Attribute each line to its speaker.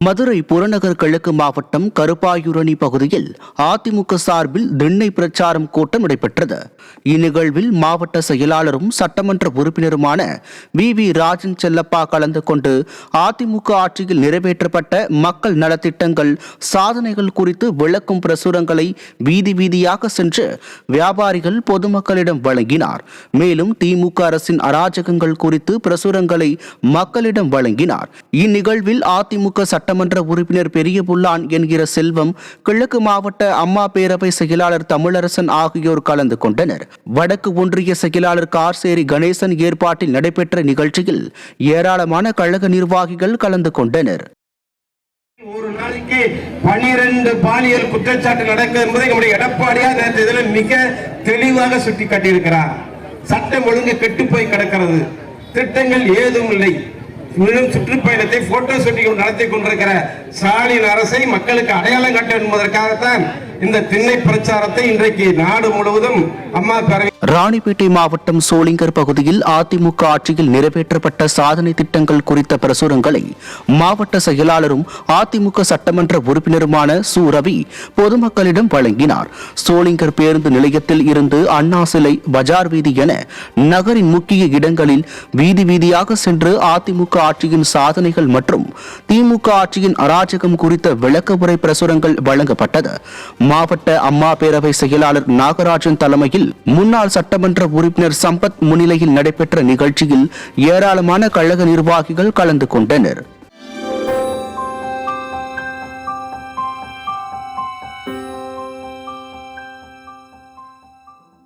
Speaker 1: மதுரை புறநகர் கிழக்கு மாவட்டம் கருப்பாயூரணி பகுதியில் அதிமுக சார்பில் திண்ணை பிரச்சாரம் கூட்டம் நடைபெற்றது. இந்நிகழ்வில் மாவட்ட செயலாளரும் சட்டமன்ற உறுப்பினருமான வி ராஜன் செல்லப்பா கலந்து கொண்டு அதிமுக ஆட்சியில் நிறைவேற்றப்பட்ட மக்கள் நலத்திட்டங்கள் சாதனைகள் குறித்து விளக்கும் பிரசுரங்களை வீதி வீதியாக சென்று வியாபாரிகள் பொதுமக்களிடம் வழங்கினார். மேலும் திமுக அரசின் அராஜகங்கள் குறித்து பிரசுரங்களை மக்களிடம் வழங்கினார். இந்நிகழ்வில் அதிமுக சட்டமன்ற உறுப்பினர் பெரிய புல்லான் என்கிற செல்வம், கிழக்கு மாவட்ட அம்மா பேரவை செயலாளர் தமிழரசன் ஆகியோர் கலந்து கொண்டனர். வடக்கு ஒன்றிய செயலாளர் கார்சேரி கணேசன் ஏற்பாட்டில் நடைபெற்ற நிகழ்ச்சியில் ஏராளமான கழக நிர்வாகிகள் கலந்து கொண்டனர்.
Speaker 2: ஒரு நாளைக்கு 12 பாலியல் குற்றச்சாட்டு நடக்கும் என்பதை நம்முடைய எடப்பாடியார் நேற்று இதில் மிக தெளிவாக சுட்டி காட்டியிருக்கிறார். சட்டம் ஒழுங்கு கெட்டு போய் கிடக்கிறது, திட்டங்கள் ஏதும் இல்லை. இன்னும் சுற்றுப்பயணத்தை போட்டோ ஷூட்டிங் நடத்தி கொண்டிருக்கிற ஸ்டாலின் அரசை மக்களுக்கு அடையாளம் காட்ட என்பதற்காகத்தான் இந்த திண்ணை பிரச்சாரத்தை இன்றைக்கு நாடு முழுவதும் அம்மா பேரவை.
Speaker 1: ராணிப்பேட்டை மாவட்டம் சோளிங்கர் பகுதியில் அதிமுக ஆட்சியில் நிறைவேற்றப்பட்ட சாதனை திட்டங்கள் குறித்த பிரசுரங்களை மாவட்ட செயலாளரும் அதிமுக சட்டமன்ற உறுப்பினருமான சு ரவி பொதுமக்களிடம் வழங்கினார். சோளிங்கர் பேருந்து நிலையத்தில் இருந்து அண்ணா சிலை, பஜார் வீதி என நகரின் முக்கிய இடங்களில் வீதி வீதியாக சென்று அதிமுக ஆட்சியின் சாதனைகள் மற்றும் திமுக ஆட்சியின் அராஜகம் குறித்த விளக்கவுரை பிரசுரங்கள் வழங்கப்பட்டது. மாவட்ட அம்மா பேரவை செயலாளர் நாகராஜன் தலைமையில் முன்னாள் சட்டமன்ற உறுப்பினர் சம்பத் முன்னிலையில் நடைபெற்ற நிகழ்ச்சியில் ஏராளமான கழக நிர்வாகிகள் கலந்து கொண்டனர்.